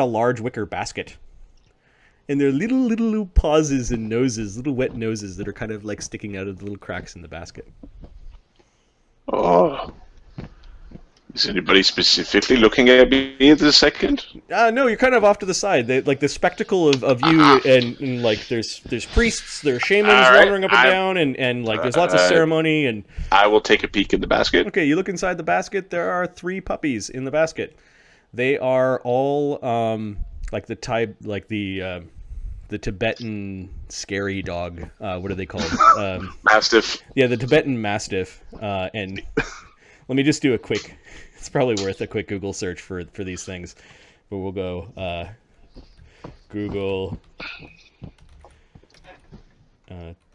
a large wicker basket. And they're little pauses and noses, little wet noses that are kind of like sticking out of the little cracks in the basket. Oh. Is anybody specifically looking at me at this second? No, you're kind of off to the side. Like the spectacle of you and like there's priests, there's shamans All right, wandering up and down, and like there's lots of ceremony and. I will take a peek in the basket. Okay, you look inside the basket. There are 3 puppies in the basket. They are all like the Tibetan scary dog. What are they called? Mastiff. Yeah, the Tibetan Mastiff. And let me just do a quick. It's probably worth a quick Google search for these things. But we'll go Google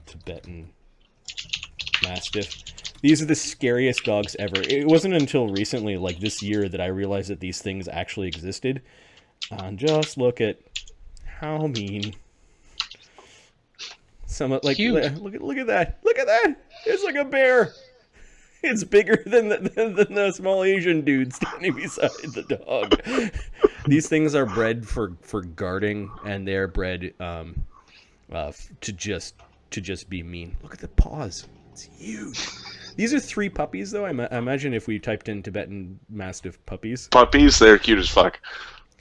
Tibetan Mastiff. These are the scariest dogs ever. It wasn't until recently, like this year, that I realized that these things actually existed. Just look at how mean. Some like look at that. Look at that. It's like a bear. It's bigger than the small Asian dude standing beside the dog. These things are bred for guarding, and they're bred to just be mean. Look at the paws. It's huge. These are 3 puppies, though. I imagine if we typed in Tibetan Mastiff puppies. Puppies, they're cute as fuck.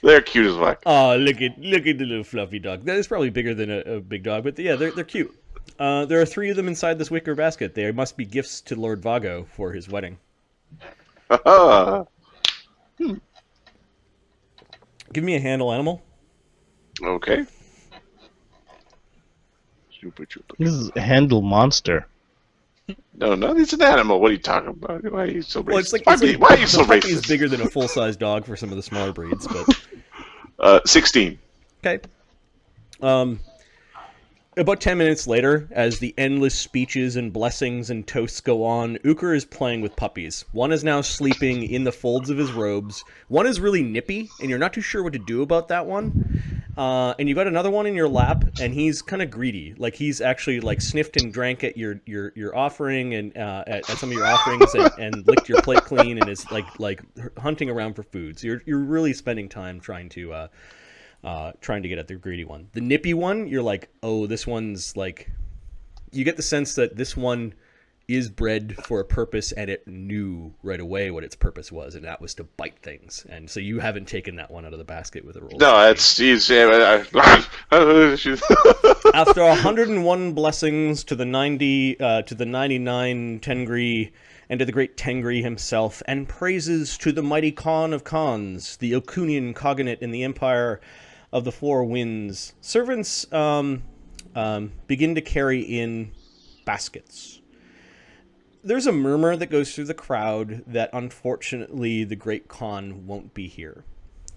They're cute as fuck. Oh, look at the little fluffy dog. That is probably bigger than a big dog, but yeah, they're cute. There are 3 of them inside this wicker basket. They must be gifts to Lord Vago for his wedding. Give me a handle animal. Okay. This is a handle monster. No, it's an animal. What are you talking about? Why are you so racist? Well, it's like, why are you so the puppy is racist? bigger than a full-size dog for some of the smaller breeds, but 16. okay. About 10 minutes later, as the endless speeches and blessings and toasts go on, Uhker is playing with puppies. One is now sleeping in the folds of his robes. One is really nippy, and you're not too sure what to do about that one. And you got another one in your lap, and he's kind of greedy. Like he's actually like sniffed and drank at your offering and at some of your offerings and licked your plate clean and is like hunting around for food. So you're really spending time trying to get at the greedy one. The nippy one, you're like, oh, this one's like, you get the sense that this one is bred for a purpose, and it knew right away what its purpose was, and that was to bite things. And so you haven't taken that one out of the basket with a roll. No, he's. After 101 blessings to the 99 Tengri, and to the great Tengri himself, and praises to the mighty Khan of Khans, the Okunian cognate in the Empire of the Four Winds, servants begin to carry in baskets. There's a murmur that goes through the crowd that unfortunately the great Khan won't be here.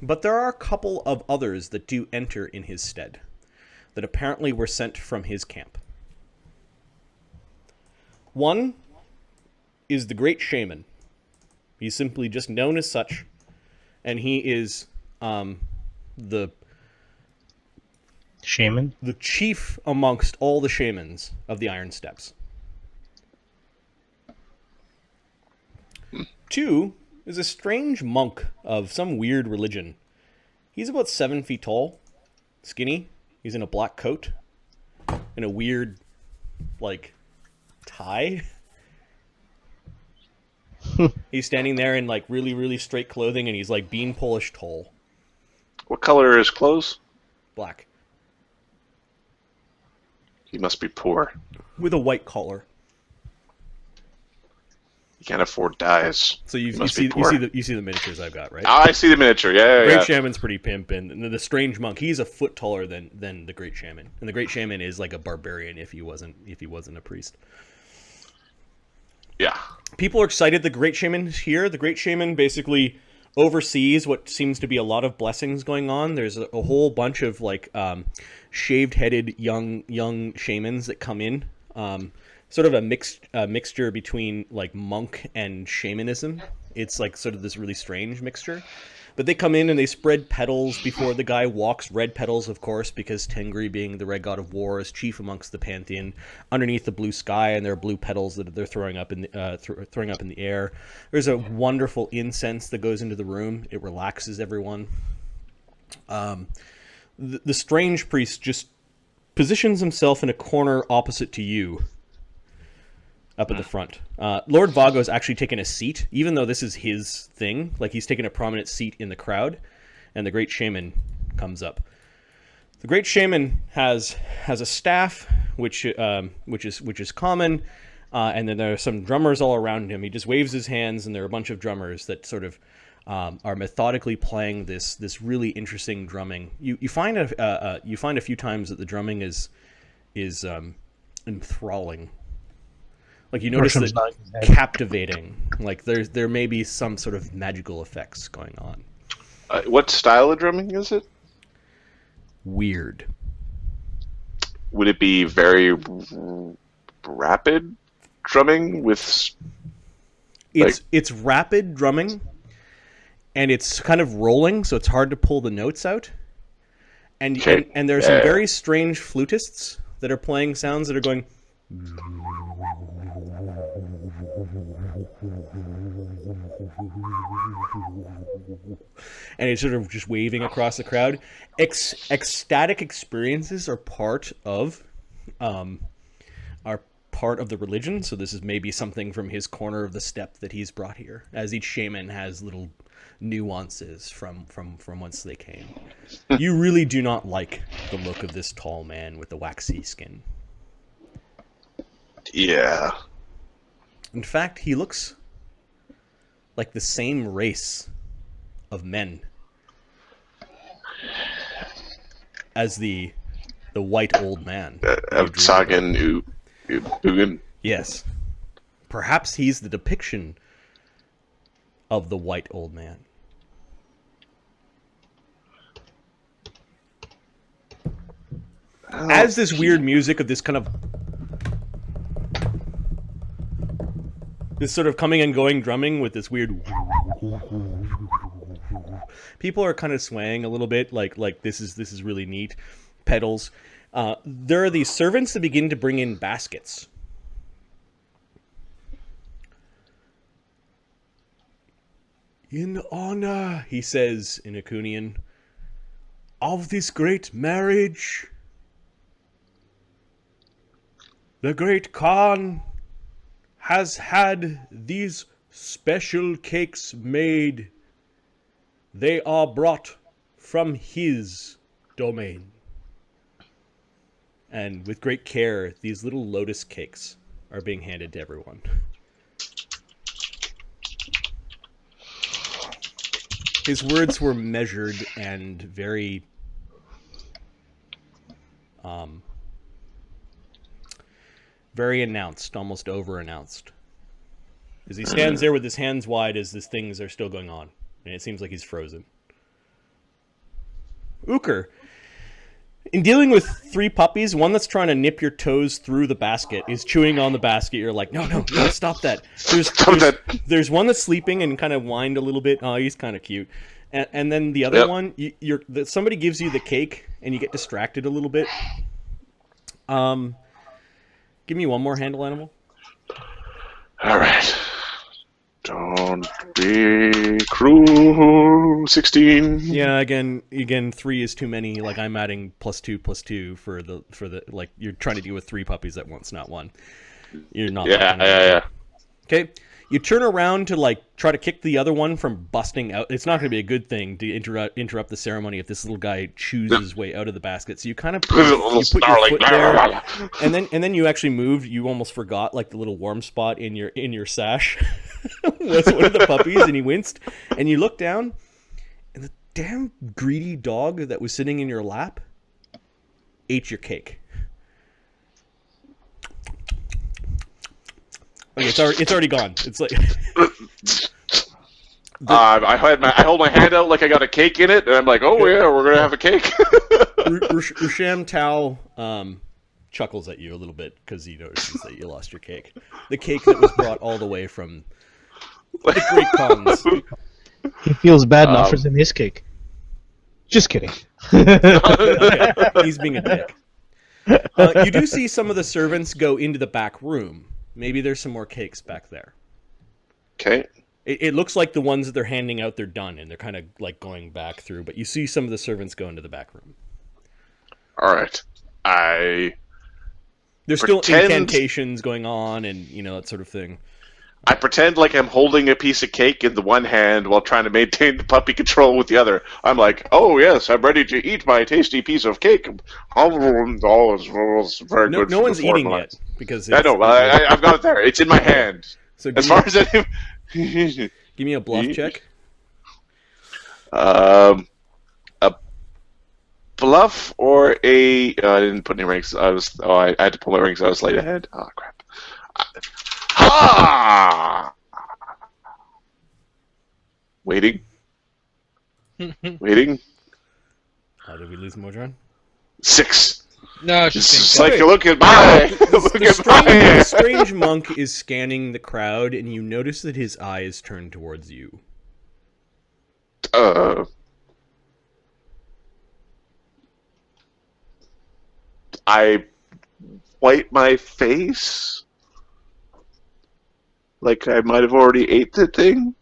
But there are a couple of others that do enter in his stead, that apparently were sent from his camp. One is the Great Shaman. He's simply just known as such, and he is the Shaman? The chief amongst all the shamans of the Iron Steppes. 2 is a strange monk of some weird religion. He's about 7 feet tall, skinny. He's in a black coat and a weird, like, tie. He's standing there in, like, really, really straight clothing, and he's, like, bean polish tall. What color are his clothes? Black. He must be poor. With a white collar. He can't afford dyes. So you see the miniatures I've got, right? Oh, I see the miniature. Yeah. Great Shaman's pretty pimp, and the strange monk, he's a foot taller than the Great Shaman, and the Great Shaman is like a barbarian if he wasn't a priest. Yeah. People are excited the Great Shaman's here. The Great Shaman basically oversees what seems to be a lot of blessings going on. There's a whole bunch of like shaved-headed young shamans that come in. Sort of a mixture between like monk and shamanism. It's like sort of this really strange mixture. But they come in and they spread petals before the guy walks. Red petals, of course, because Tengri, being the red god of war, is chief amongst the pantheon. Underneath the blue sky, and there are blue petals that they're throwing up in the air. There's a wonderful incense that goes into the room. It relaxes everyone. The strange priest just positions himself in a corner opposite to you, up at the front. Lord Vago's actually taken a seat, even though this is his thing. Like, he's taken a prominent seat in the crowd, and the Great Shaman comes up. The Great Shaman has a staff, which is common, and then there are some drummers all around him. He just waves his hands, and there are a bunch of drummers that sort of are methodically playing this really interesting drumming. You find a few times that the drumming is enthralling. Like, you notice that captivating. Like, there may be some sort of magical effects going on. What style of drumming is it? Weird. Would it be very rapid drumming with? It's rapid drumming, and it's kind of rolling, so it's hard to pull the notes out. And there's some very strange flutists that are playing sounds that are going. And it's sort of just waving across the crowd. Ecstatic experiences are part of the religion. So this is maybe something from his corner of the steppe that he's brought here, as each shaman has little nuances from whence they came. You really do not like the look of this tall man with the waxy skin. Yeah. In fact, he looks like the same race of men as the white old man. Of Sagan Ugan. Yes. Perhaps he's the depiction of the white old man. As this weird music of this kind of this sort of coming and going drumming with this weird people are kind of swaying a little bit, like this is really neat. Pedals. There are these servants that begin to bring in baskets. In honor, he says in Acunian, of this great marriage, the great Khan has had these special cakes made. They are brought from his domain. And with great care, these little lotus cakes are being handed to everyone. His words were measured and very very announced, almost over-announced. As he stands there with his hands wide as these things are still going on. And it seems like he's frozen. Uhker, in dealing with 3 puppies, one that's trying to nip your toes through the basket is chewing on the basket. You're like, no, stop that. There's one that's sleeping and kind of whined a little bit. Oh, he's kind of cute. And then the other one, somebody gives you the cake and you get distracted a little bit. Give me one more handle animal. All right. Don't be cruel. 16. Yeah, again, 3 is too many. Like, I'm adding +2 for the like, you're trying to deal with 3 puppies at once, not 1. You're not. Yeah. Okay, you turn around to like try to kick the other one from busting out. It's not going to be a good thing to interrupt the ceremony if this little guy chews his way out of the basket. So you kind of put your foot there, and then you actually moved. You almost forgot like the little warm spot in your sash was one of the puppies, and he winced. And you look down, and the damn greedy dog that was sitting in your lap ate your cake. Okay, it's already gone. It's like I hold my hand out like I got a cake in it, and I'm like, oh yeah, we're gonna have a cake. Rusham Tao chuckles at you a little bit because he notices that you lost your cake. The cake that was brought all the way from the Great Khans. He feels bad and offers him his cake. Just kidding. Okay. He's being a dick. You do see some of the servants go into the back room. Maybe there's some more cakes back there. Okay. It looks like the ones that they're handing out, they're done, and they're kind of like going back through. But you see some of the servants go into the back room. All right. There's still incantations going on, and that sort of thing. I pretend like I'm holding a piece of cake in the one hand while trying to maintain the puppy control with the other. I'm like, oh yes, I'm ready to eat my tasty piece of cake. It's very good. No one's eating yet because I know. I've got it there. It's in my hand. So as far as give me a bluff check. A bluff or a? I didn't put any ranks. I had to pull my ranks. I was late ahead. Oh crap. Waiting. Waiting. How did we lose Modron? 6. No, she's just like, look at my... The strange monk is scanning the crowd, and you notice that his eye is turned towards you. I wipe my face? Like I might have already ate the thing?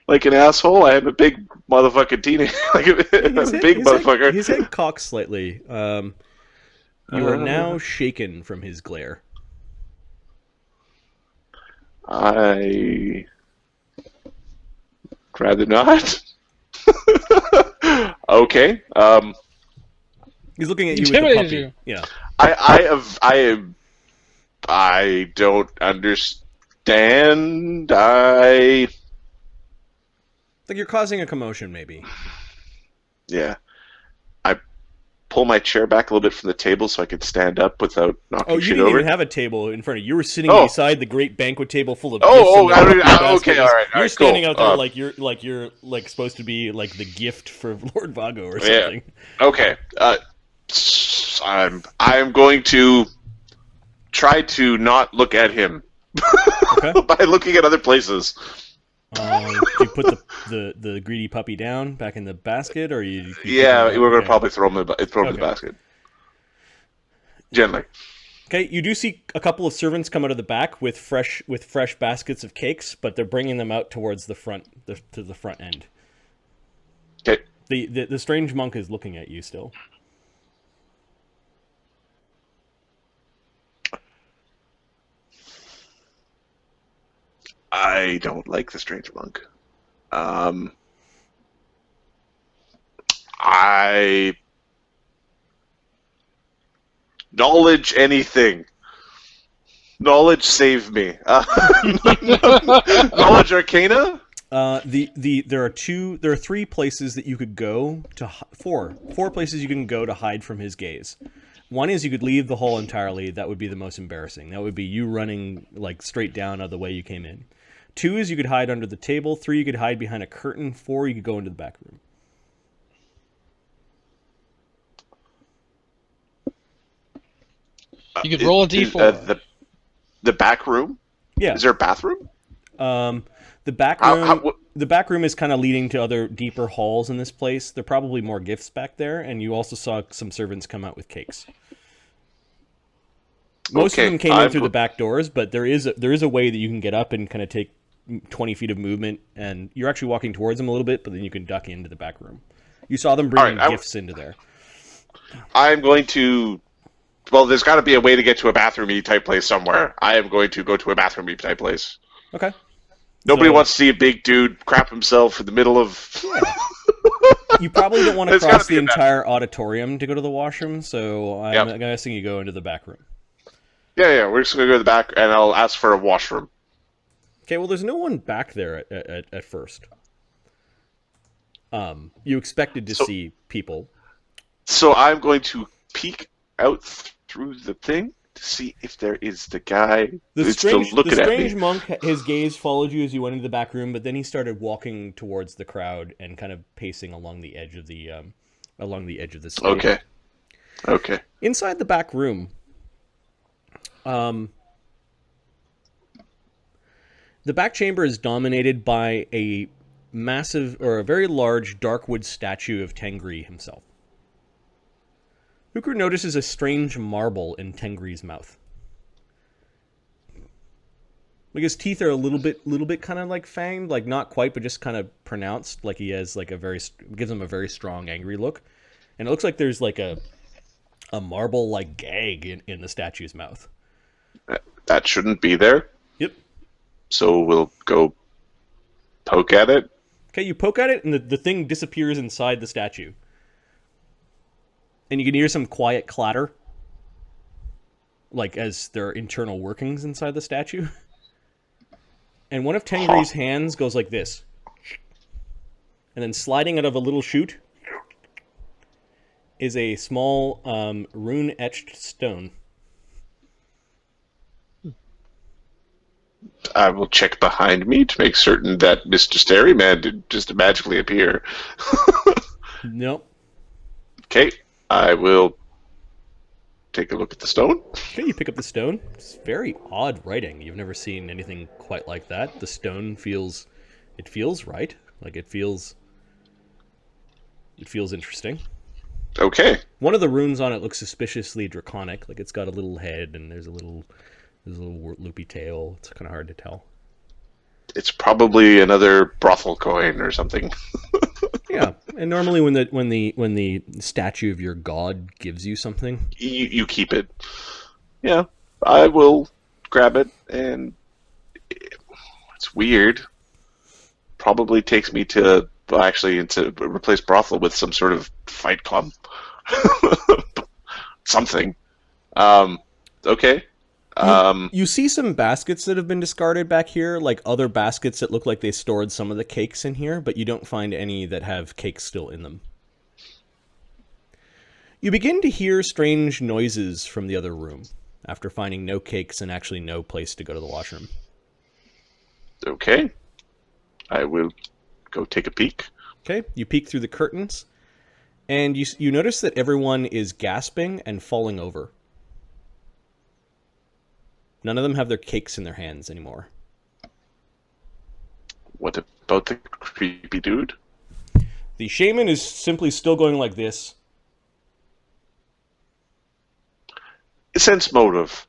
Like an asshole? I am a big motherfucking teenager. Motherfucker. His head cocks slightly. You are now shaken from his glare. I'd rather not. Okay. He's looking at you with the puppy. You. Yeah. I don't understand. Like you're causing a commotion, maybe. Yeah. I pull my chair back a little bit from the table so I could stand up without knocking shit over. Oh, you didn't even have a table in front of you. You were sitting beside the great banquet table full of gifts. Okay, all right. You're standing out there like you're supposed to be like the gift for Lord Vago or something. Yeah. Okay. I'm going to try to not look at him by looking at other places. Do you put the greedy puppy down back in the basket, or you? We're going to probably throw him in the basket. Gently. Okay, you do see a couple of servants come out of the back with fresh baskets of cakes, but they're bringing them out towards the front, to the front end. Okay. The strange monk is looking at you still. I don't like the strange monk. I knowledge anything. Knowledge save me. Knowledge Arcana. There are 3 places that you could go to. Four places you can go to hide from his gaze. One is you could leave the hall entirely. That would be the most embarrassing. That would be you running like straight down out of the way you came in. 2 is you could hide under the table. 3 you could hide behind a curtain. 4 you could go into the back room. You could roll a d4. The back room? Yeah. Is there a bathroom? The back room. The back room is kind of leading to other deeper halls in this place. There are probably more gifts back there, and you also saw some servants come out with cakes. Most of them came in through the back doors, but there is a way that you can get up and kind of take 20 feet of movement, and you're actually walking towards them a little bit, but then you can duck into the back room. You saw them bringing gifts into there. I'm going to... Well, there's got to be a way to get to a bathroom-y type place somewhere. I am going to go to a bathroom-y type place. Okay. Nobody wants to see a big dude crap himself in the middle of... You probably don't want to cross the entire auditorium to go to the washroom, so I'm guessing you go into the back room. Yeah, we're just going to go to the back, and I'll ask for a washroom. Okay, well, there's no one back there at first. You expected to see people. So I'm going to peek out through the thing to see if there is the guy who's still looking at me. The strange monk, his gaze followed you as you went into the back room, but then he started walking towards the crowd and kind of pacing along the edge of the stage. Okay. Inside the back room, the back chamber is dominated by a massive, or a very large, darkwood statue of Tengri himself. Uhker notices a strange marble in Tengri's mouth. Like his teeth are a little bit kind of like fanged, like not quite, but just kind of pronounced. Like he has like gives him a very strong, angry look, and it looks like there's like a marble like gag in the statue's mouth. That shouldn't be there. Yep. So we'll go poke at it. Okay, you poke at it, and the thing disappears inside the statue. And you can hear some quiet clatter, like as there are internal workings inside the statue. And one of Tengri's hands goes like this. And then sliding out of a little chute is a small rune-etched stone. I will check behind me to make certain that Mr. Starryman didn't just magically appear. Nope. Okay, I will take a look at the stone. Okay, you pick up the stone. It's very odd writing. You've never seen anything quite like that. The stone feels right. Like it feels interesting. Okay. One of the runes on it looks suspiciously draconic. Like it's got a little head and there's a little loopy tail. It's kind of hard to tell. It's probably another brothel coin or something. Yeah, and normally when the statue of your god gives you something, you keep it. Yeah, I will grab it, and it's weird. Probably takes me to replace brothel with some sort of fight club, something. Okay. You see some baskets that have been discarded back here, like other baskets that look like they stored some of the cakes in here, but you don't find any that have cakes still in them. You begin to hear strange noises from the other room, after finding no cakes and actually no place to go to the washroom. Okay. I will go take a peek. Okay, you peek through the curtains, and you notice that everyone is gasping and falling over. None of them have their cakes in their hands anymore. What about the creepy dude? The shaman is simply still going like this. Sense motive.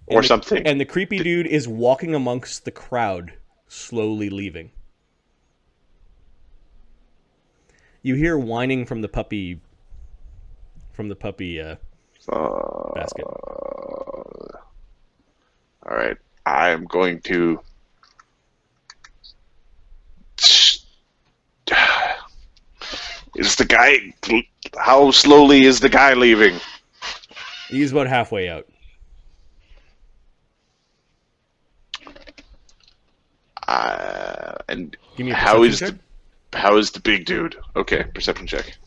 Or something. And the creepy dude is walking amongst the crowd, slowly leaving. You hear whining from the puppy basket. All right, I'm going to. Is the guy? How slowly is the guy leaving? He's about halfway out. And Give me a how is perception check. the big dude? Okay, perception check.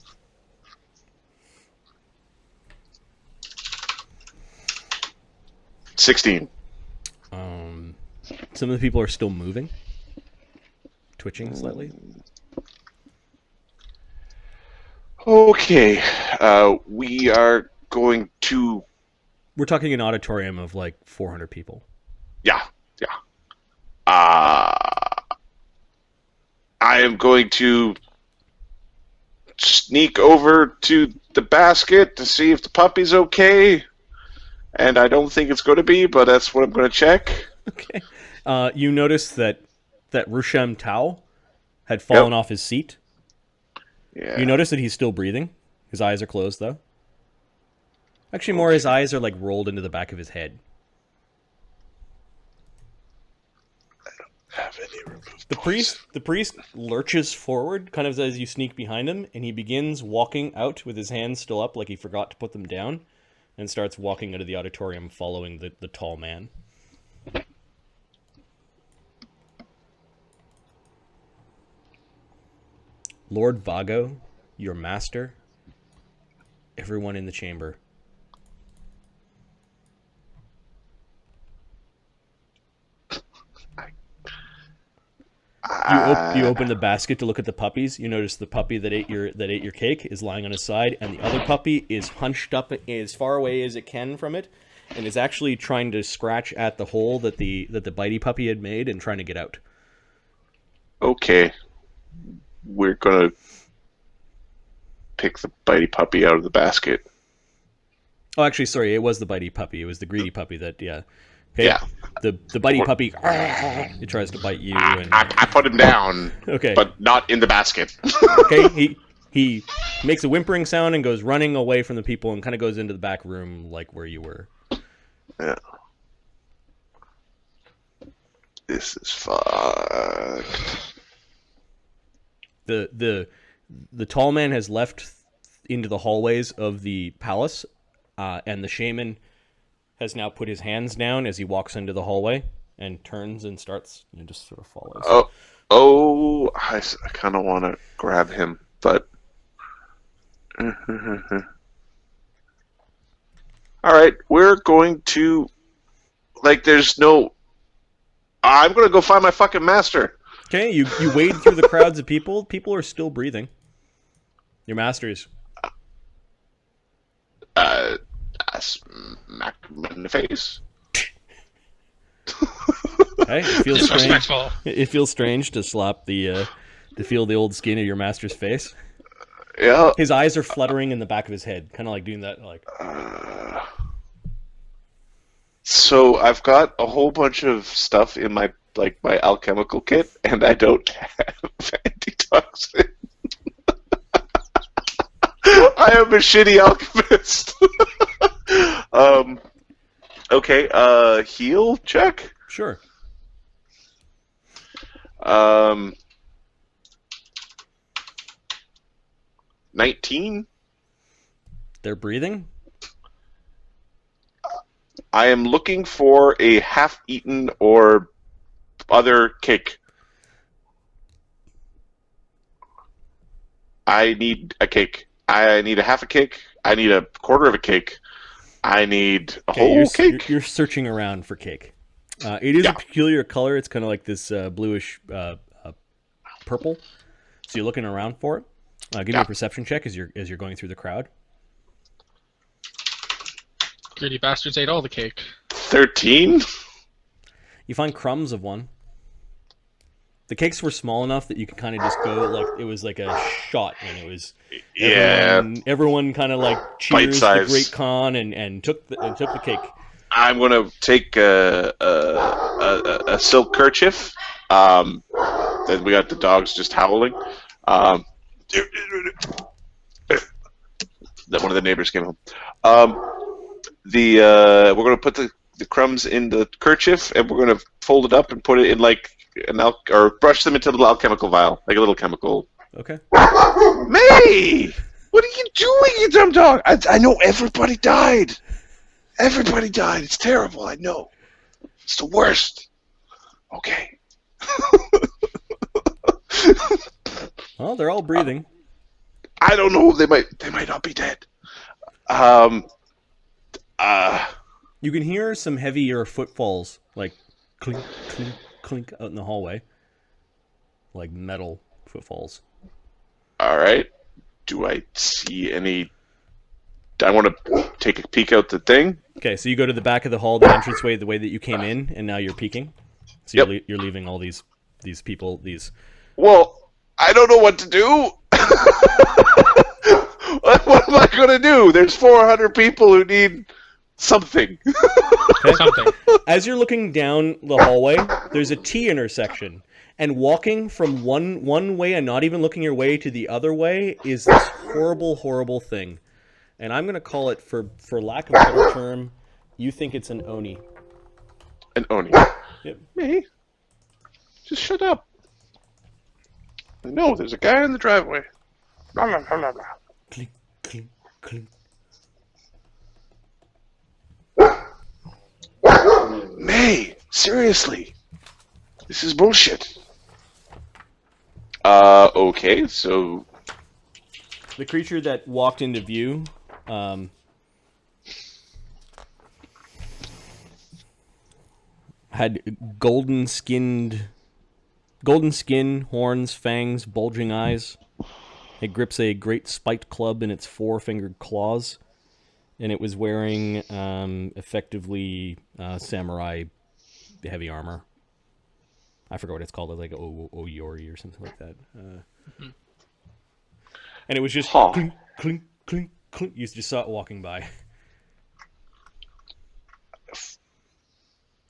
$16. Some of the people are still moving, twitching slightly. Okay, we are going to. We're talking an auditorium of like 400 people. Yeah. I am going to sneak over to the basket to see if the puppy's okay. And I don't think it's going to be, but that's what I'm going to check. Okay. You notice that Rushem Tao had fallen off his seat. Yeah. You notice that he's still breathing. His eyes are closed, though. Actually, more his eyes are like rolled into the back of his head. I don't have any removed The priest lurches forward, kind of as you sneak behind him, and he begins walking out with his hands still up, like he forgot to put them down, and starts walking out of the auditorium, following the tall man. Lord Vago, your master, everyone in the chamber. You open the basket to look at the puppies. You notice the puppy that ate your cake is lying on his side, and the other puppy is hunched up as far away as it can from it, and is actually trying to scratch at the hole that the bitey puppy had made and trying to get out. Okay. We're going to pick the bitey puppy out of the basket. Oh, actually, sorry, it was the bitey puppy. It was the greedy puppy that, yeah. Okay. Yeah. the bitey puppy, it tries to bite you. And I put him down, okay, but not in the basket. okay, he makes a whimpering sound and goes running away from the people and kind of goes into the back room like where you were. Yeah. This is fucked. The tall man has left into the hallways of the palace, and the shaman has now put his hands down as he walks into the hallway and turns and starts and just sort of follows. I kind of want to grab him, but all right, we're going to there's no. I'm going to go find my fucking master. Okay, you wade through the crowds of people. People are still breathing. Your master's. Smack him in the face. Hey, it feels strange. Disrespectful. It feels strange to slap to feel the old skin of your master's face. Yeah. His eyes are fluttering in the back of his head, kind of like doing that, like. So I've got a whole bunch of stuff in my alchemical kit, and I don't have antitoxin. I am a shitty alchemist. Okay, heal check? Sure. 19? They're breathing? I am looking for a half-eaten or other cake. I need a cake. I need a half a cake. I need a quarter of a cake. I need a whole cake. You're searching around for cake. It is a peculiar color. It's kind of like this bluish purple. So you're looking around for it. Give me a perception check as you're going through the crowd. Greedy bastards ate all the cake. 13? You find crumbs of one. The cakes were small enough that you could kind of just go, like, it was like a shot, and it was everyone kind of like cheers the Great Khan and took the cake. I'm gonna take a silk kerchief. Then we got the dogs just howling. That one of the neighbors came home. We're gonna put the crumbs in the kerchief, and we're gonna fold it up and put it in or brush them into a little alchemical vial, like a little chemical. Okay. May! What are you doing, you dumb dog? I know everybody died. Everybody died. It's terrible. I know. It's the worst. Okay. Well, they're all breathing. I don't know. They might not be dead. You can hear some heavier footfalls, like clink, clink, clink, out in the hallway, like metal footfalls. All right. Do I see any? I want to take a peek out the thing. Okay, so you go to the back of the hall, the entranceway, the way that you came in, and now you're peeking. So you're leaving all these people. Well, I don't know what to do. What am I going to do? There's 400 people who need something. Okay. Something. As you're looking down the hallway, there's a T intersection, and walking from one way and not even looking your way to the other way is this horrible, horrible thing. And I'm going to call it, for lack of a better term, you think it's an Oni. An Oni. Yep. Me? Just shut up. No, there's a guy in the driveway. Blah, blah, blah, blah, blah. Clink, clink, clink. May, seriously. This is bullshit. Okay, so... The creature that walked into view had golden skin, horns, fangs, bulging eyes. It grips a great spiked club in its four-fingered claws, and it was wearing effectively samurai heavy armor. I forgot what it's called. It's like Oyori or something like that. And it was just clink, clink, clink, clink. You just saw it walking by.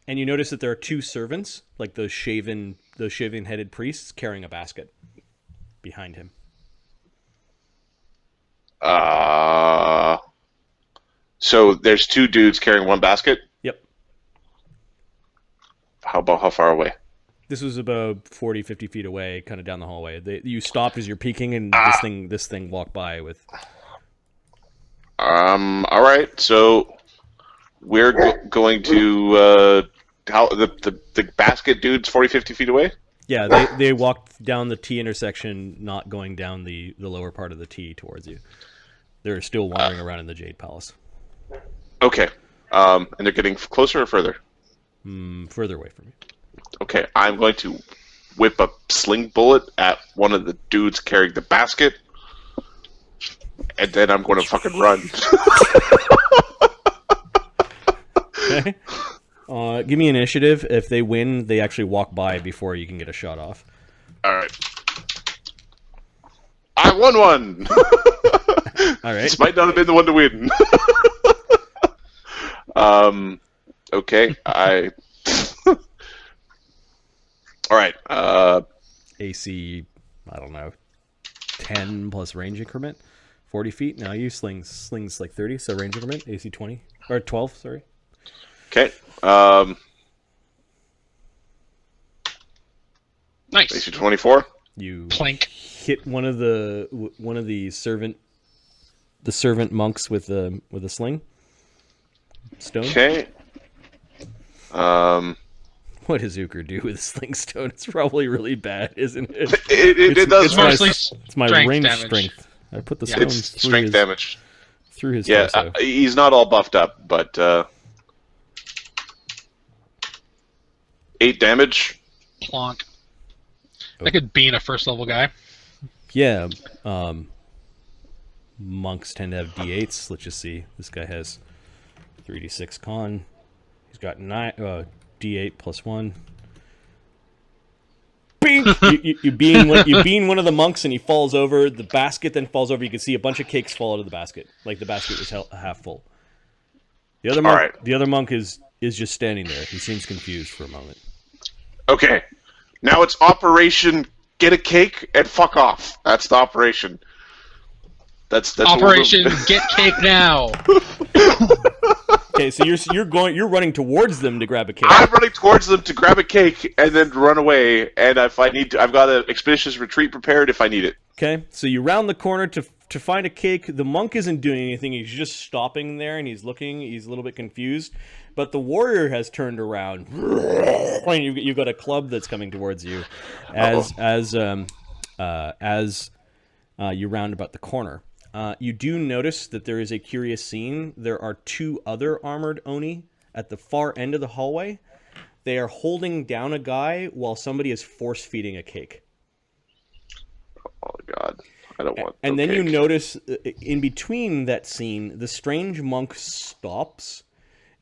And you notice that there are two servants, like those shaven-headed priests, carrying a basket behind him. So there's two dudes carrying one basket? Yep. How far away? This was about 40, 50 feet away, kind of down the hallway. You stopped as you're peeking, and this thing walked by with... All right, so we're going to... how the basket dude's 40, 50 feet away? Yeah, they walked down the T intersection, not going down the lower part of the T towards you. They're still wandering around in the Jade Palace. Okay. And they're getting closer or further? Further away from you. Okay, I'm going to whip a sling bullet at one of the dudes carrying the basket, and then I'm going to fucking run. Okay. Give me initiative. If they win, they actually walk by before you can get a shot off. All right. I won one! All right. This might not have been the one to win. Okay, All right. AC, I don't know, 10 plus range increment, 40 feet. Now you slings like 30, so range increment, AC 20 or 12. Sorry. Okay. Nice. AC 24. You Plank. hit one of the servant monks with a sling. Stone. Okay. What does Uhker do with sling stone? It's probably really bad, isn't it? It does it's my, mostly it's my strength range damage. strength. I put the Yeah. stones It's strength damage. through his Yeah, torso. he's not all buffed up, but 8 damage. Plonk. That could bean a first level guy. Yeah. Monks tend to have D8s. Let's just see. This guy has 3d6 con. He's got 9 D8 plus 1. Bing! you bean one of the monks and he falls over. The basket then falls over. You can see a bunch of cakes fall out of the basket. Like the basket was half full. The other monk, right. the other monk is just standing there. He seems confused for a moment. Okay. Now it's Operation Get a Cake and Fuck Off. That's the operation. That's Operation Get Cake Now. Okay, so you're running towards them to grab a cake. I'm running towards them to grab a cake and then run away. And if I need to, I've got an expeditious retreat prepared if I need it. Okay, so you round the corner to find a cake. The monk isn't doing anything. He's just stopping there and he's looking. He's a little bit confused. But the warrior has turned around. And you've got a club that's coming towards you as you round about the corner. You do notice that there is a curious scene. There are 2 other armored Oni at the far end of the hallway. They are holding down a guy while somebody is force-feeding a cake. Oh, God. I don't want And no then you cake. notice in between that scene, the strange monk stops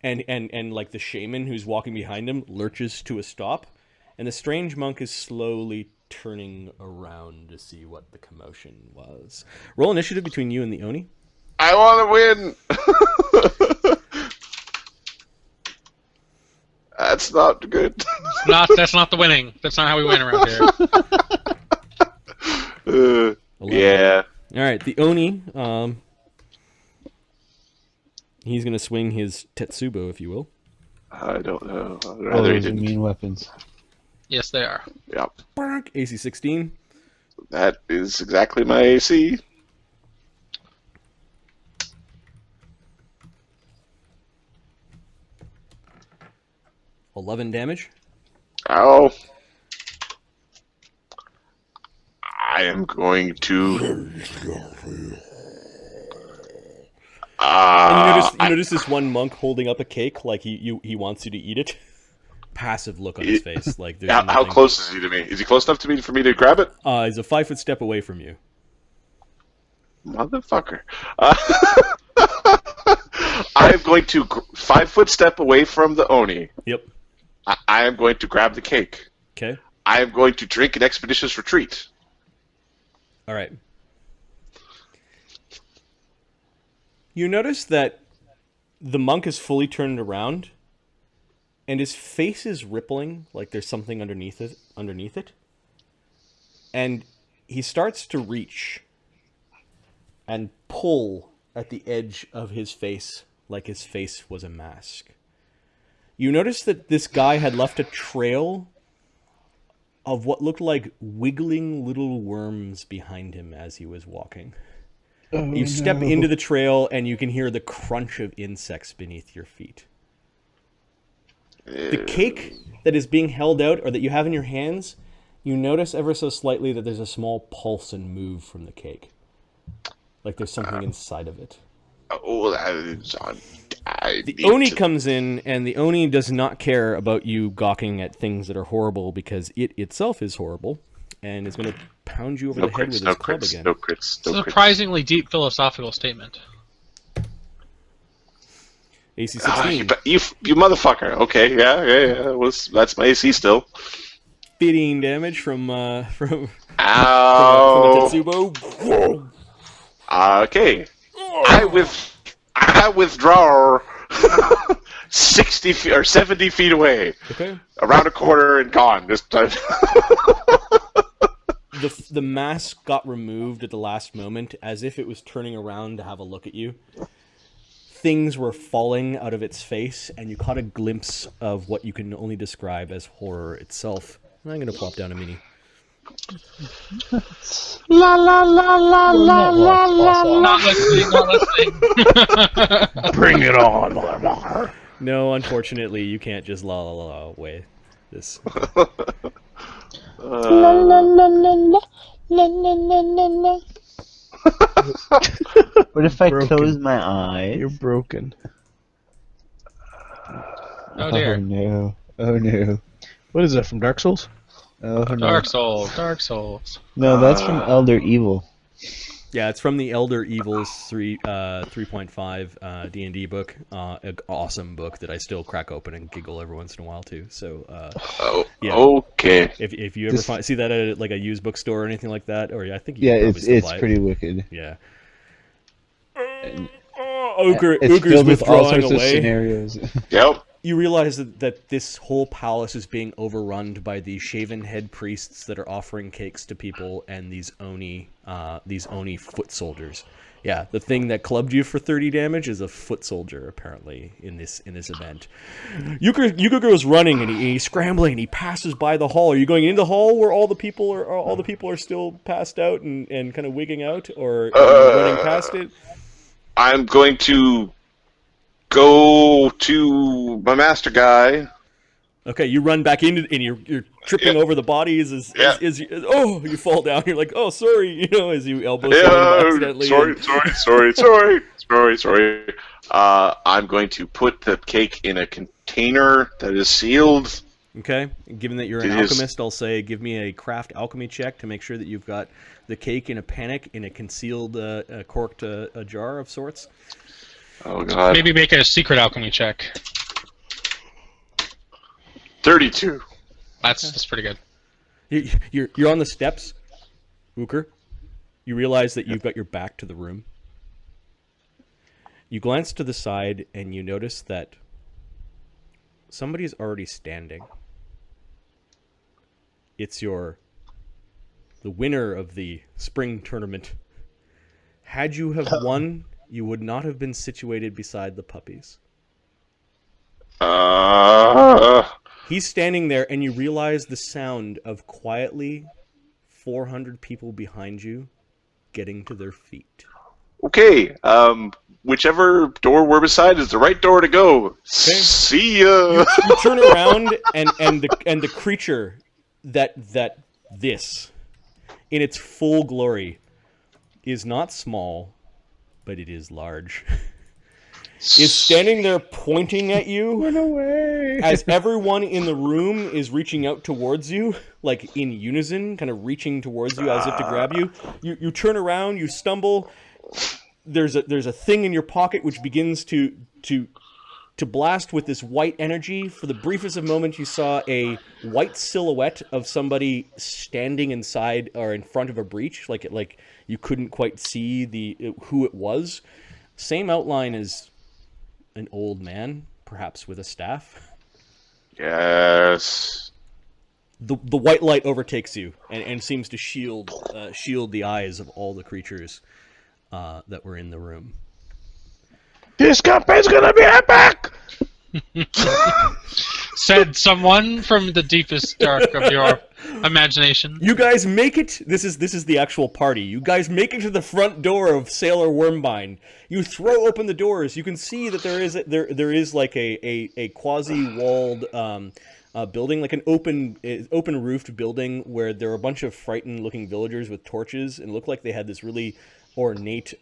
and like the shaman who's walking behind him lurches to a stop. And the strange monk is slowly turning around to see what the commotion was. Roll initiative between you and the Oni. I want to win. That's not good. That's not the winning. That's not how we win around here. Yeah. All right, the Oni. He's going to swing his Tetsubo, if you will. I don't know. I'd Oh, rather he those are didn't. mean weapons. Yes, they are. Yeah. AC 16. That is exactly my AC. $11 damage. Ow. I am going to. And you notice this one monk holding up a cake, like he wants you to eat it. Passive look on his face, like there's How nothing. close is he to me? Is he close enough to me for me to grab it? He's a 5-foot step away from you. Motherfucker. I'm going to 5-foot step away from the Oni. Yep. I am going to grab the cake. Okay. I am going to drink an expeditious retreat. All right. You notice that the monk is fully turned around, and his face is rippling like there's something underneath it. And he starts to reach and pull at the edge of his face like his face was a mask. You notice that this guy had left a trail of what looked like wiggling little worms behind him as he was walking. You step into the trail and you can hear the crunch of insects beneath your feet. The cake that is being held out, or that you have in your hands, you notice ever so slightly that there's a small pulse and move from the cake. Like there's something inside of it. The Oni comes in, and the Oni does not care about you gawking at things that are horrible, because it itself is horrible, and is going to pound you over the head with his club again. No crits. Surprisingly deep philosophical statement. AC 16. You motherfucker. Okay, yeah. That's my AC still. 15 damage from Ow. from Tetsubo. Okay. I withdraw 60 feet or 70 feet away. Okay. Around a corner and gone this time. The mask got removed at the last moment, as if it was turning around to have a look at you. Things were falling out of its face, and you caught a glimpse of what you can only describe as horror itself. And I'm going to plop down a mini. La la la la la la la. Not listening. Bring it on, motherfucker. No, unfortunately, you can't just la la la away this. La la la la la la la la la. What if I Broken. close my eyes? You're broken. Oh dear. Oh no. Oh no. What is that, from Dark Souls? Oh no. Dark Souls. No, that's from Elder Evil. Yeah, it's from the Elder Evils 3.5 D&D book. An awesome book that I still crack open and giggle every once in a while too. So, yeah. Okay. If you ever see that at like a used bookstore or anything like that, or I think you Yeah, can probably it's still buy pretty it. wicked. Yeah. It's Uker's filled with all withdrawing sorts of away. scenarios. Yep. You realize that this whole palace is being overrun by the shaven head priests that are offering cakes to people, and these Oni foot soldiers. Yeah, the thing that clubbed you for 30 damage is a foot soldier, apparently, in this event. Uhker goes running, and he's scrambling, and he passes by the hall. Are you going into the hall where all the people are still passed out and kind of wigging out, or are you running past it? I'm going to go to my master guy. Okay, you run back into, and you're tripping over the bodies as you fall down. You're like, oh, sorry, as you elbow someone accidentally. Sorry. I'm going to put the cake in a container that is sealed. Okay, given that you're an alchemist, I'll say give me a craft alchemy check to make sure that you've got the cake in a concealed corked jar of sorts. Oh god. Maybe make a secret alchemy check. 32. That's pretty good. You're on the steps, Uhker. You realize that you've got your back to the room. You glance to the side and you notice that somebody's already standing. It's the winner of the spring tournament. Had you have won, you would not have been situated beside the puppies. He's standing there, and you realize the sound of quietly 400 people behind you getting to their feet. Okay, whichever door we're beside is the right door to go. Okay. See ya. You turn around, and the creature that this, in its full glory, is not small, but it is large. Is standing there pointing at you. Run away. As everyone in the room is reaching out towards you, like in unison, kind of reaching towards you as if to grab you. You turn around, you stumble. There's a thing in your pocket which begins to blast with this white energy. For the briefest of moments, you saw a white silhouette of somebody standing inside or in front of a breach, like you couldn't quite see who it was. Same outline as an old man, perhaps with a staff. Yes. The white light overtakes you and seems to shield the eyes of all the creatures that were in the room. This campaign's gonna be epic! Said someone from the deepest dark of your imagination. You guys make it. This is the actual party. You guys make it to the front door of Sailor Wormbine. You throw open the doors. You can see that there is like a quasi walled building, like an open roofed building where there are a bunch of frightened looking villagers with torches and look like they had this really ornate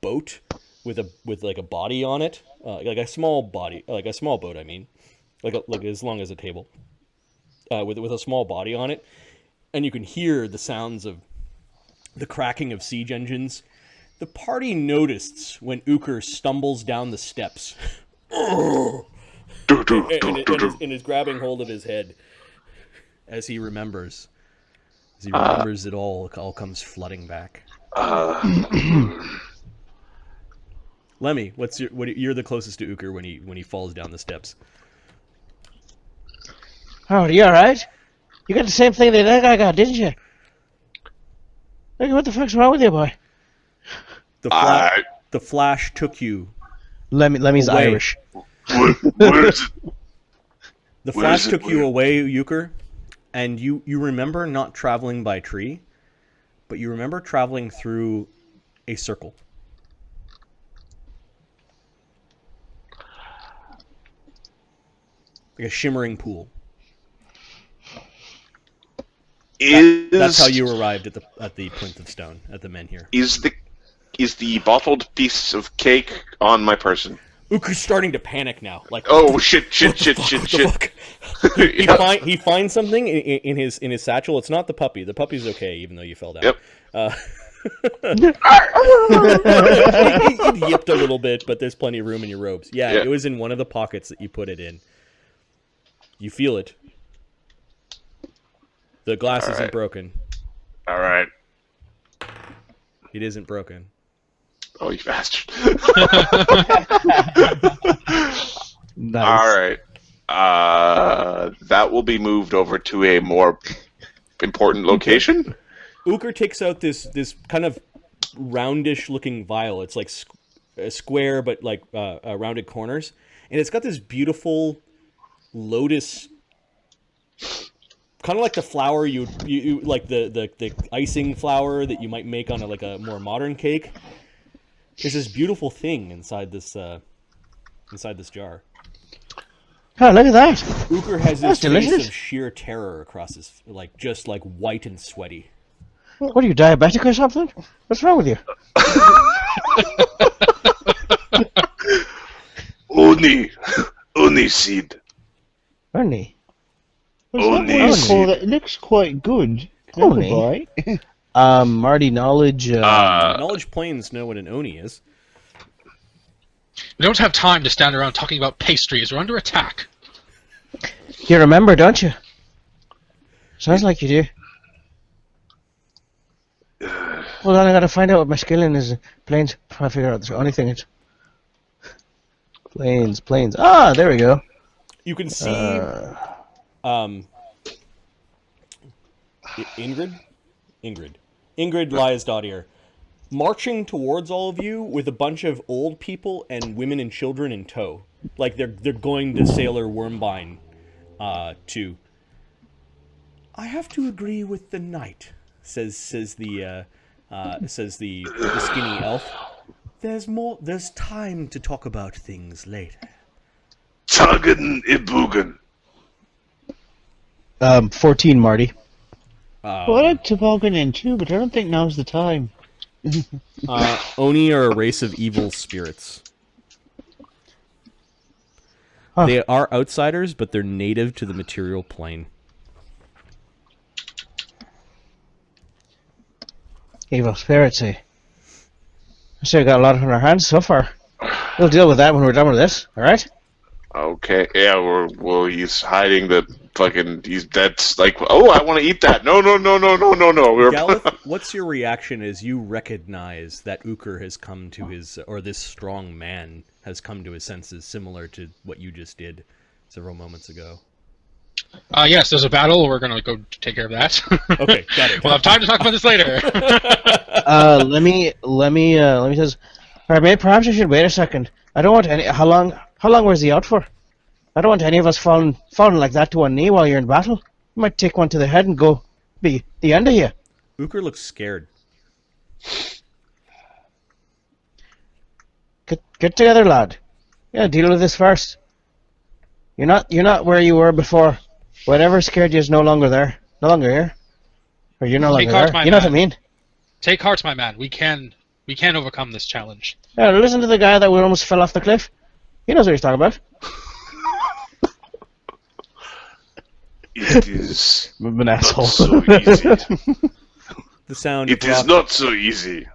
boat with like a body on it, like a small boat. I mean, like as long as a table, with a small body on it, and you can hear the sounds of the cracking of siege engines. The party notices when Uhker stumbles down the steps and is grabbing hold of his head as he remembers. It all comes flooding back. Lemmy, you're the closest to Uhker when he falls down the steps. Oh, you alright? You got the same thing that guy got, didn't you? Look, what the fuck's wrong with you, boy? The flash took you. Lemmy's away. Irish. Where is it? The Where flash is it? took you away, Uhker, and you remember not traveling by tree, but you remember traveling through a circle. Like a shimmering pool. That's how you arrived at the plinth of stone, at the menhir. Is the bottled piece of cake on my person? Uhker's starting to panic now. Like, Oh shit! He finds something in his satchel. It's not the puppy. The puppy's okay, even though you fell down. Yep. It yipped a little bit, but there's plenty of room in your robes. Yeah, Yeah. it was in one of the pockets that you put it in. You feel it. The glass All isn't right. broken. All right. It isn't broken. Oh, you bastard! Nice. All right. That will be moved over to a more important location. Uhker takes out this kind of roundish looking vial. It's like a square, but like rounded corners, and it's got this beautiful lotus, kind of like the flower you like the icing flower that you might make on a more modern cake. There's this beautiful thing inside this jar. Oh, look at that. Uhker has this That's delicious. face of sheer terror across his, just white and sweaty. What are you, diabetic or something? What's wrong with you? Oni seed. Ernie. Only It looks quite good. Only. Marty, knowledge. Knowledge planes know what an oni is. We don't have time to stand around talking about pastries. We're under attack. You remember, don't you? Sounds like you do. Hold on, I gotta find out what my skill in is. Planes. Try to figure out the only thing it's. Planes. Ah, there we go. You can see Ingrid Liasdottir marching towards all of you with a bunch of old people and women and children in tow. Like they're going to Sailor Wormbine to. I have to agree with the knight, says the skinny elf. There's time to talk about things later. Tagen Ibugen. 14, Marty. Well, I'd like toboggan in too, but I don't think now's the time. Oni are a race of evil spirits. Huh. They are outsiders, but they're native to the material plane. Evil spirits, eh? I still got a lot on our hands so far. We'll deal with that when we're done with this, alright? Okay, yeah, he's hiding the fucking. That's like, oh, I want to eat that. No. Galith, what's your reaction as you recognize that Uhker has come to his, or this strong man has come to his senses, similar to what you just did several moments ago. Yes, there's a battle. We're gonna go take care of that. Okay, got it. We'll have time to talk about this later. Let me just. All right, maybe perhaps I should wait a second. I don't want any. How long was he out for? I don't want any of us falling like that to one knee while you're in battle. You might take one to the head and go be the end of you. Uhker looks scared. Get together, lad. Yeah, deal with this first. You're not where you were before. Whatever scared you is no longer there. No longer here. Or you're no Take longer heart, there. my You know what I man. mean? Take heart, my man. We can overcome this challenge. Yeah, listen to the guy that almost fell off the cliff. He knows what he's talking about. It is I'm an not asshole. so easy. The sound It of is rock, not so easy.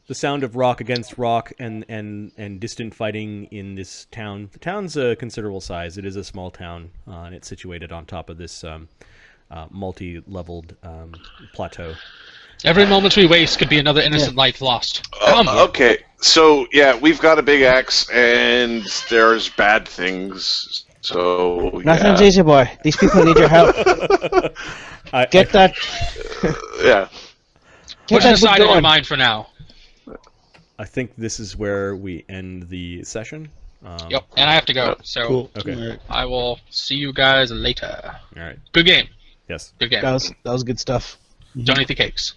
the sound of rock against rock and distant fighting in this town. The town's a considerable size. It is a small town, and it's situated on top of this multi-leveled plateau. Every moment we waste could be another innocent life lost. Come. Okay, so yeah, we've got a big axe, and there's bad things. So Nothing's yeah, easy, boy. These people need your help. Get that. yeah. Get Push it that aside book in your going. mind for now. I think this is where we end the session. Yep, and I have to go. So Cool. Okay. All right. I will see you guys later. All right. Good game. Yes. Good game. That was good stuff. Don't eat the cakes.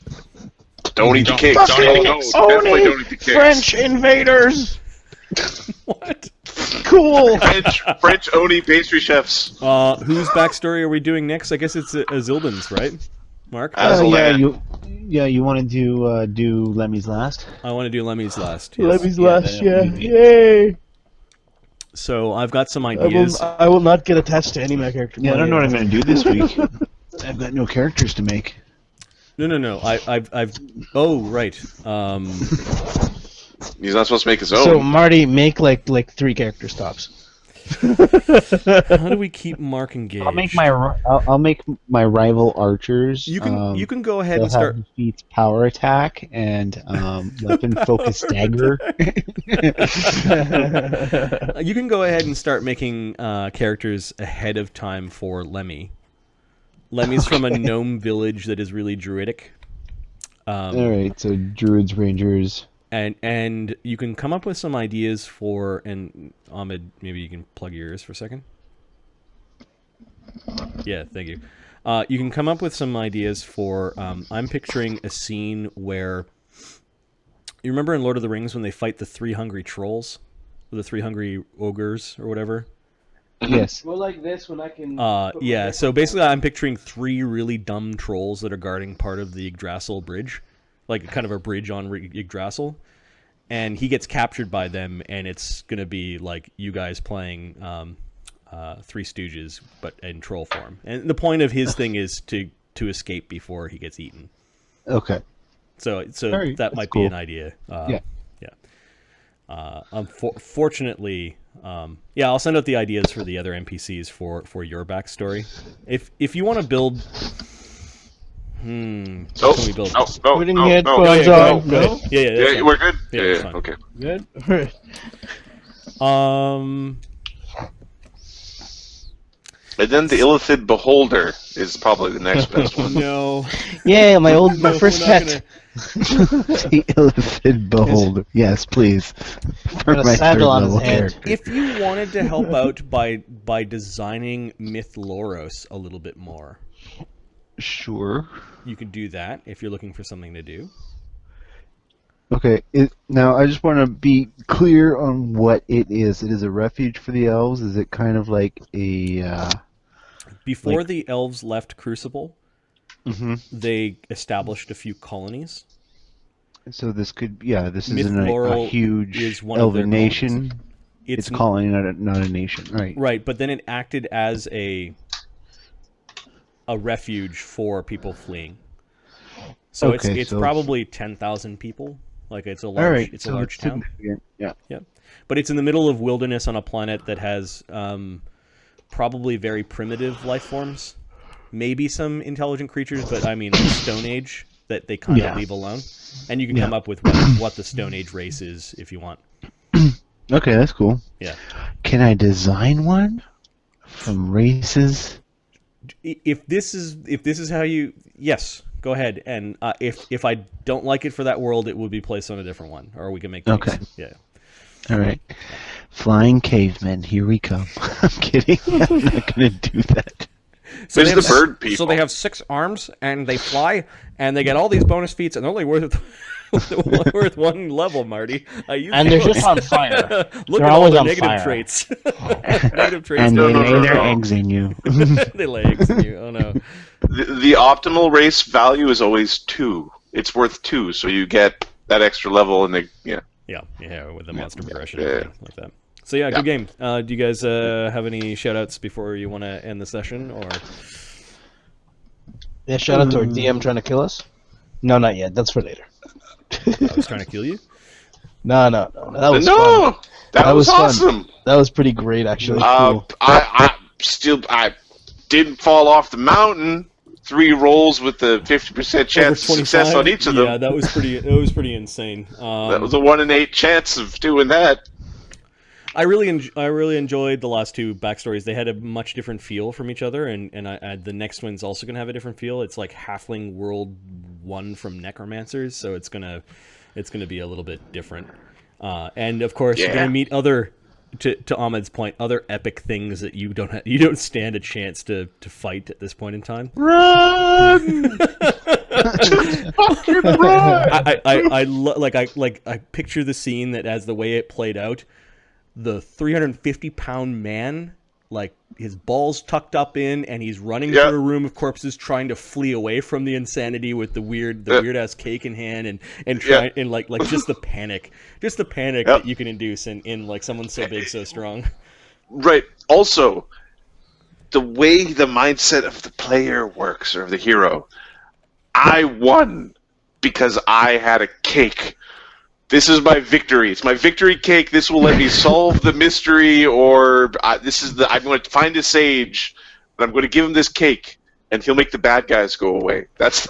Don't eat the Don't- cakes. don't eat the No, cakes. definitely don't eat the cakes. French invaders. What? Cool. French Oni pastry chefs. Whose backstory are we doing next? I guess it's Azildan's, right? Mark? Aslan. You want to do Lemmy's last? I want to do Lemmy's last. Yes. Lemmy's last, yeah. that'd be Yay! So I've got some ideas. I will not get attached to any of my characters. Yeah, I don't know what I'm going to do this week. I've got no characters to make. No. I've. Oh, right. He's not supposed to make his own. So Marty, make like 3 character stops. How do we keep Mark engaged? I'll make my rival archers. You can go ahead They'll and start. have defeats power attack and weapon focus dagger. You can go ahead and start making characters ahead of time for Lemmy. Lemmy's from a gnome village that is really druidic. All right, so druids, rangers. And you can come up with some ideas for, and Ahmed, maybe you can plug your ears for a second. Yeah, thank you. You can come up with some ideas for, I'm picturing a scene where, you remember in Lord of the Rings when they fight the 3 hungry trolls? Or the 3 hungry ogres, or whatever? Yes. Well, like this when I can. Yeah, so basically I'm picturing 3 really dumb trolls that are guarding part of the Yggdrasil bridge. Like kind of a bridge on Yggdrasil. And he gets captured by them, and it's going to be like you guys playing Three Stooges, but in troll form. And the point of his thing is to escape before he gets eaten. Okay. So right, that might cool. be an idea. Yeah. Fortunately, I'll send out the ideas for the other NPCs for your backstory. If you want to build... No, can we build? no, Putting no, headphones no. on. Go ahead. Yeah, that's Yeah, fine. we're good. Yeah, Yeah, that's fine. okay. Good. And then the Illithid Beholder is probably the next best one. No. Yeah, my first we're not pet. The Illithid Beholder. Yes, please. For Got a my saddle on his third-level head. character. If you wanted to help out by designing Myth Loros a little bit more, Sure. you could do that if you're looking for something to do. Okay, now I just want to be clear on what it is. It is a refuge for the elves. Is it kind of like a... Before the elves left Crucible, Mhm. they established a few colonies. So this could... Yeah, this Myth isn't a Laurel huge is one of their elven nation. It's It's a colony, not a nation. Right. right, but then it acted as a refuge for people fleeing. So Okay, it's so- probably 10,000 people. Like it's a All large right. it's so a large town. significant. Yeah. Yeah, but it's in the middle of wilderness on a planet that has probably very primitive life forms, maybe some intelligent creatures, but I mean Stone Age that they kind of Yeah. leave alone. And you can Yeah. come up with what the Stone Age race is if you want. Okay, that's cool. Yeah. Can I design one? from races. If this is how you, yes, go ahead. And if I don't like it for that world, it will be placed on a different one, or we can make things. Okay. Yeah. All right. Flying cavemen, here we come. I'm kidding. I'm not going to do that. So There's they have the bird people. So they have 6 arms, and they fly, and they get all these bonus feats, and they're only worth worth 1 level, Marty. And they're just on fire. Look They're at all always the on negative fire. traits. Negative traits. And No, they no, lay no, their no. eggs in you. They lay eggs in you. Oh no. The optimal race value is always 2. It's worth 2, so you get that extra level, and Yeah, with the monster progression Yeah. and everything like that. So yeah, good game. Do you guys have any shout-outs before you want to end the session, or? Yeah, shout out to our DM trying to kill us. No, not yet. That's for later. I was trying to kill you. No. That was fun. No, that was fun. awesome. That was pretty great, actually. I didn't fall off the mountain. 3 rolls with the 50% chance of success on each of them. Yeah, that was pretty insane. That was a 1 in 8 chance of doing that. I really enjoyed the last 2 backstories. They had a much different feel from each other, and the next one's also gonna have a different feel. It's like Halfling World 1 from Necromancers, so it's gonna be a little bit different. And of course, you're gonna meet other, to Ahmed's point, other epic things that you don't stand a chance to fight at this point in time. Run! Just fucking run! I picture the scene that as the way it played out. The 350-pound man, like his balls tucked up in, and he's running through a room of corpses, trying to flee away from the insanity with the weird ass cake in hand, and try and like just the panic that you can induce in like someone so big, so strong. Right. Also, the way the mindset of the player works, or of the hero, I won because I had a cake. This is my victory. It's my victory cake. This will let me solve the mystery, or I'm going to find a sage, and I'm going to give him this cake, and he'll make the bad guys go away. That's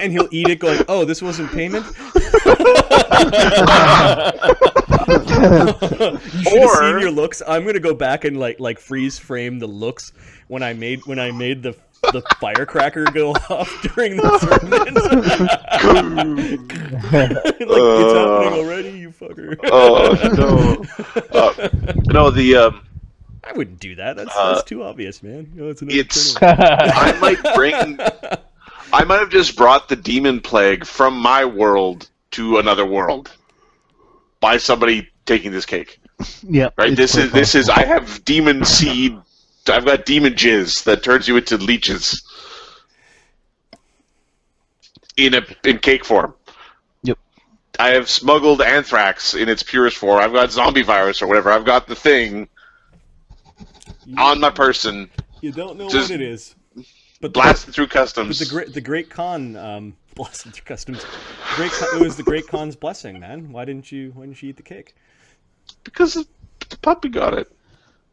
And he'll eat it, going, "Oh, this wasn't payment." You should have seen your looks. I'm going to go back and like freeze frame the looks when I made the firecracker go off during the sermon. It's happening already, you fucker. I wouldn't do that. That's too obvious, man. It's I might have just brought the demon plague from my world to another world by somebody taking this cake. Yeah. Right. This is. I have demon seed. I've got demon jizz that turns you into leeches in cake form. Yep. I have smuggled anthrax in its purest form. I've got zombie virus or whatever. I've got the thing on my person. You don't know what it is, but blasting through customs. But the Great Khan blasted through customs. It was the Great Khan's blessing, man. Why didn't you eat the cake? Because the puppy got it.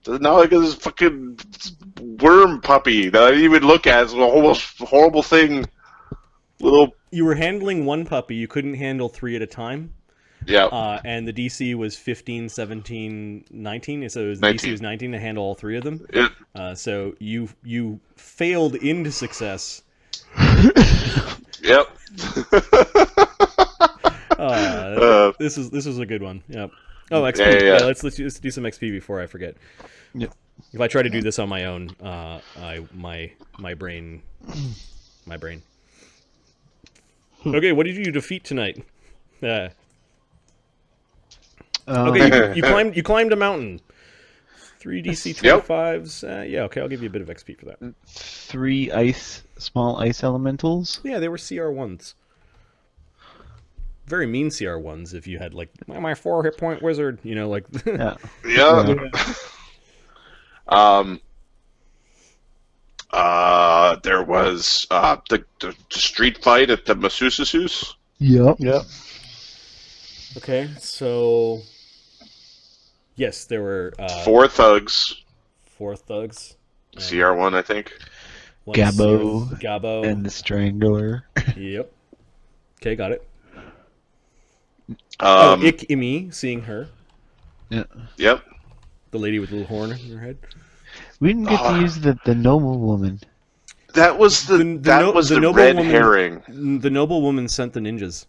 Not like this fucking worm puppy that I didn't even look at. It's a almost horrible thing. You were handling one puppy. You couldn't handle 3 at a time. Yeah. And the DC was 15, 17, 19. So the 19. DC was 19 to handle all 3 of them. Yeah. So you failed into success. Yep. This was a good one. Yep. Oh, XP. Yeah. Let's do some XP before I forget. Yep. If I try to do this on my own, my brain. Okay, what did you defeat tonight? Okay, you climbed a mountain. 3 DC 25s. Yeah, okay, I'll give you a bit of XP for that. 3 small ice elementals. Yeah, they were CR1s. Very mean CR1s if you had, like, my 4 hit point wizard, like... Yeah. Yeah. There was the street fight at the Masusasus. Yep. Okay, so... Yes, there were... 4 thugs. 4 thugs. CR1, I think. Gabbo. And the Strangler. Yep. Okay, got it. Ik-Imi, seeing her. Yeah. Yep. The lady with the little horn in her head. We didn't get to use the noble woman. That was the noble red woman- herring. The noblewoman sent the ninjas.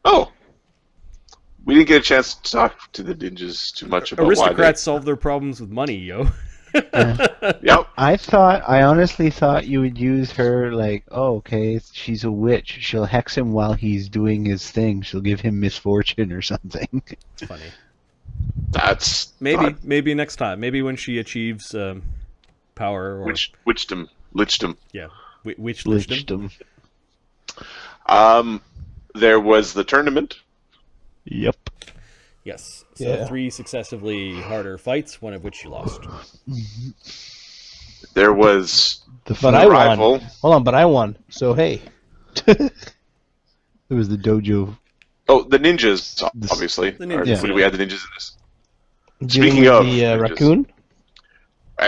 Oh. We didn't get a chance to talk to the ninjas too much about Aristocrats solve their problems with money, yo. Yep. I honestly thought you would use her like, oh, okay, she's a witch. She'll hex him while he's doing his thing. She'll give him misfortune or something. It's funny. That's Maybe next time. Maybe when she achieves power or Witchdom. yeah, lichdom. There was the tournament. Yep. Yes. So Yeah. 3 successively harder fights, one of which you lost. There was But I rival. won. Hold on, but I won. So hey. It was the dojo. Oh, the ninjas, obviously. The ninjas, We had the ninjas in this. Dealing Speaking with of the ninjas. raccoon.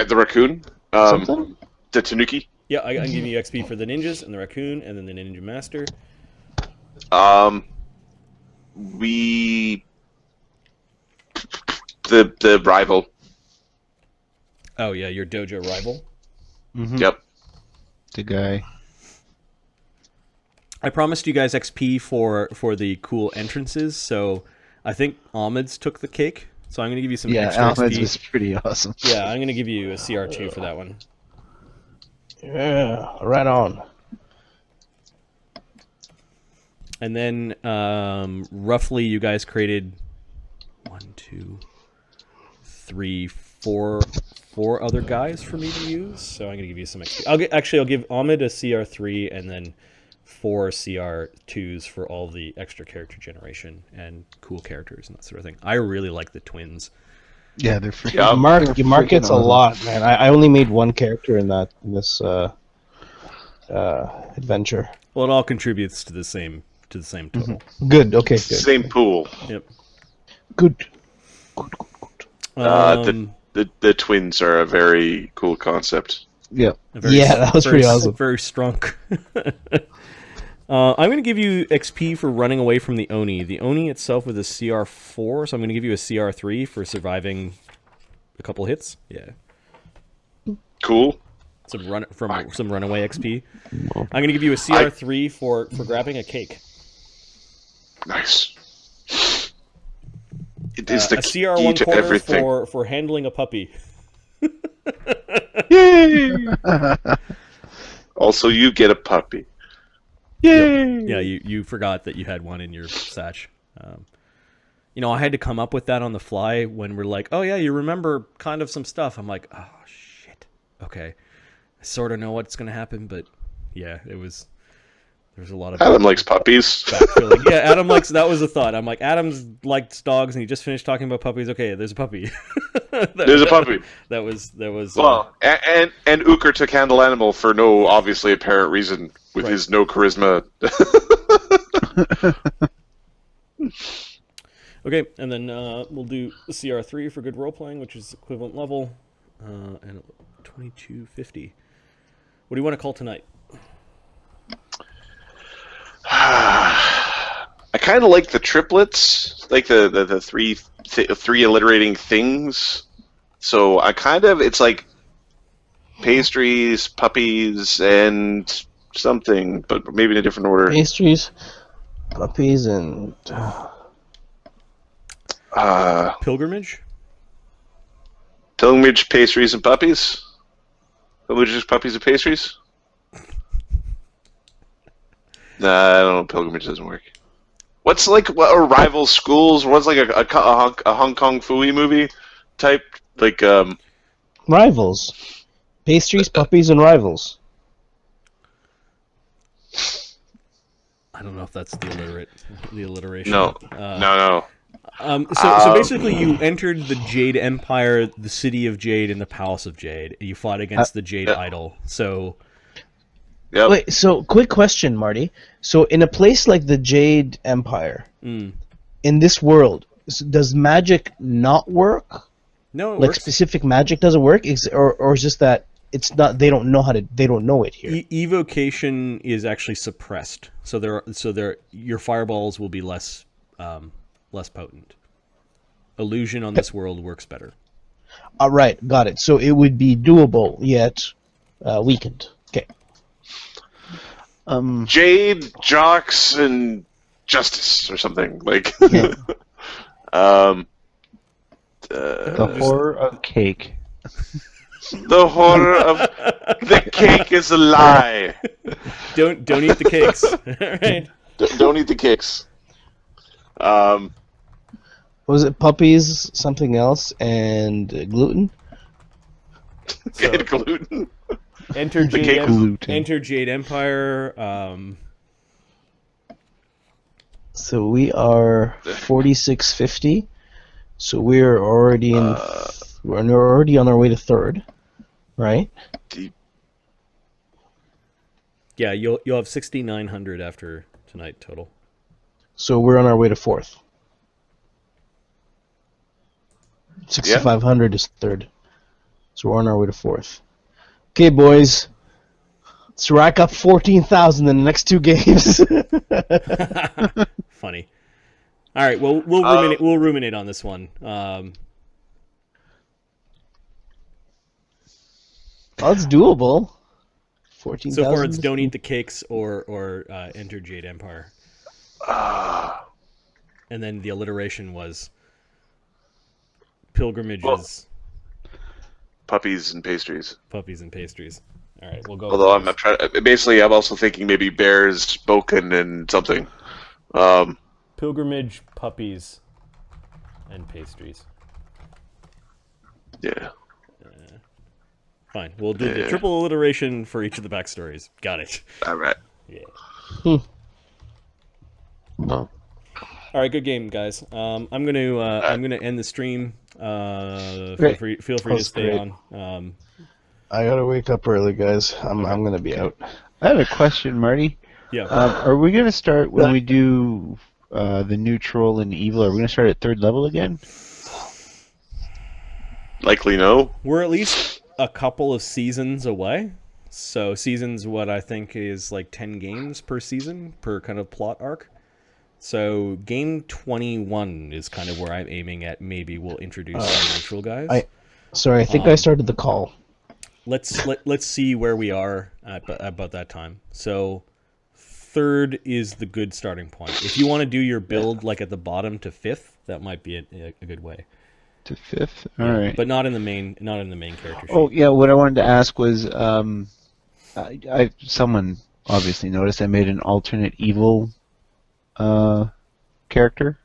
The raccoon. Something? The tanuki. Yeah, I can give you XP for the ninjas and the raccoon, and then the ninja master. The rival. Oh yeah, your dojo rival. Mm-hmm. Yep. The guy. I promised you guys XP for the cool entrances, so I think Ahmed's took the cake. So I'm going to give you some Yeah, extra Ahmed's XP. was pretty awesome. Yeah, I'm going to give you a CR2 for that one. Yeah, right on. And then roughly you guys created 4 other guys for me to use. So I'm going to give you some XP. I'll give Ahmed a CR3 and then 4 CR2s for all the extra character generation and cool characters and that sort of thing. I really like the twins. Yeah, they're freaking. Yeah. Mark freaking gets a awesome. lot, man. I only made one character in this adventure. Well, it all contributes to the same total. Good. Okay. Good. Same pool. Yep. Good. The twins are a very cool concept. Yep. Yeah, that was pretty awesome. Very strong. I'm going to give you XP for running away from the Oni. The Oni itself was a CR4, so I'm going to give you a CR3 for surviving a couple hits. Yeah. Cool. Some runaway XP. I'm going to give you a CR3 for grabbing a cake. Nice. It is the a key CR1 to quarter everything. for handling a puppy. Also, you get a puppy. Yeah, you forgot that you had one in your satch. I had to come up with that on the fly when we're like, oh yeah, you remember kind of some stuff. I'm like, oh shit. Okay. I sort of know what's going to happen, but yeah, there's a lot of Adam likes puppies. backfilling. Yeah, Adam likes, that was a thought. I'm like, Adam's likes dogs and he just finished talking about puppies. Okay, there's a puppy. There's a puppy. That was Well, and Uhker took Handle Animal for no obviously apparent reason with Right. his no charisma. Okay, and then we'll do CR3 for good role playing, which is equivalent level, and 2250. What do you want to call tonight? I kind of like the triplets, like the three alliterating things. So it's like pastries, puppies, and something, but maybe in a different order. Pastries, puppies, and Pilgrimage? Pilgrimage, pastries, and puppies. Pilgrimage, puppies, and pastries. Nah, I don't know. Pilgrimage doesn't work. What's like a rival schools? What's like a Hong Kong Phooey movie type? Like rivals. Pastries, puppies, and rivals. I don't know if that's the alliteration. no. So basically, you entered the Jade Empire, the City of Jade, and the Palace of Jade. You fought against the Jade Idol. So Yep. Wait, so quick question, Marty. So in a place like the Jade Empire, in this world, does magic not work? no, it Like works. specific magic doesn't work, or is just that it's not? They don't know it here. Evocation is actually suppressed, so your fireballs will be less potent. Illusion on this world works better. All right, got it. So it would be doable yet weakened. Okay. Jade, Jocks, and Justice or something like. Yeah. The horror of cake. The horror of the cake is a lie. Don't eat the cakes. All right. Don't eat the cakes. Was it puppies, something else, and gluten? And gluten. Enter The Jade, cake gluten. Enter Jade Empire. So we are 4650. So we're already in. We're already on our way to third, right? Yeah, you'll have 6,900 after tonight total. So we're on our way to fourth. 6,500 is third. So we're on our way to fourth. Okay, boys. Let's rack up 14,000 in the next 2 games. Funny. All right, well we'll ruminate on this one. That's doable. 14,000. So far, it's don't eat the cakes or enter Jade Empire. And then the alliteration was pilgrimages, Puppies and pastries. puppies, and pastries. All right, we'll go. Although I'm trying. Basically, I'm also thinking maybe bears, Bokhan, and something. Pilgrimage, puppies, and pastries. Yeah. Fine, we'll do the triple alliteration for each of the backstories. Got it. All right. Yeah. All right, good game, guys. I'm gonna end the stream. Feel free to stay great. on. I gotta wake up early, guys. I'm gonna be out. I have a question, Marty. Yeah. Are we going to start when we do the neutral and evil? Are we going to start at third level again? Likely no. We're at least a couple of seasons away. So seasons, what I think is like 10 games per season per kind of plot arc. So game 21 is kind of where I'm aiming at. Maybe we'll introduce some neutral guys. I think I started the call. Let's see where we are at about that time. So third is the good starting point. If you want to do your build like at the bottom to fifth, that might be a good way. To fifth? All right. But not in the main character sheet. Oh, yeah, what I wanted to ask was, someone obviously noticed I made an alternate evil character.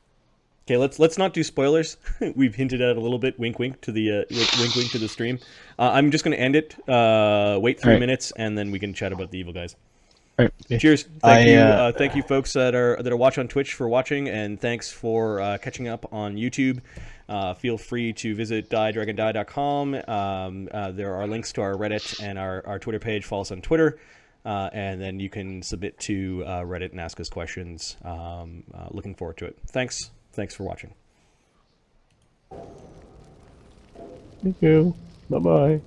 Okay, let's not do spoilers. We've hinted at it a little bit. Wink, wink to the wink to the stream. I'm just going to end it. Wait 3 minutes, and then we can chat about the evil guys. All right. Cheers. Thank you, folks that are watching on Twitch for watching, and thanks for catching up on YouTube. Feel free to visit DieDragonDie.com. There are links to our Reddit and our Twitter page. Follow us on Twitter. And then you can submit to Reddit and ask us questions. Looking forward to it. Thanks for watching. Thank you. Bye-bye.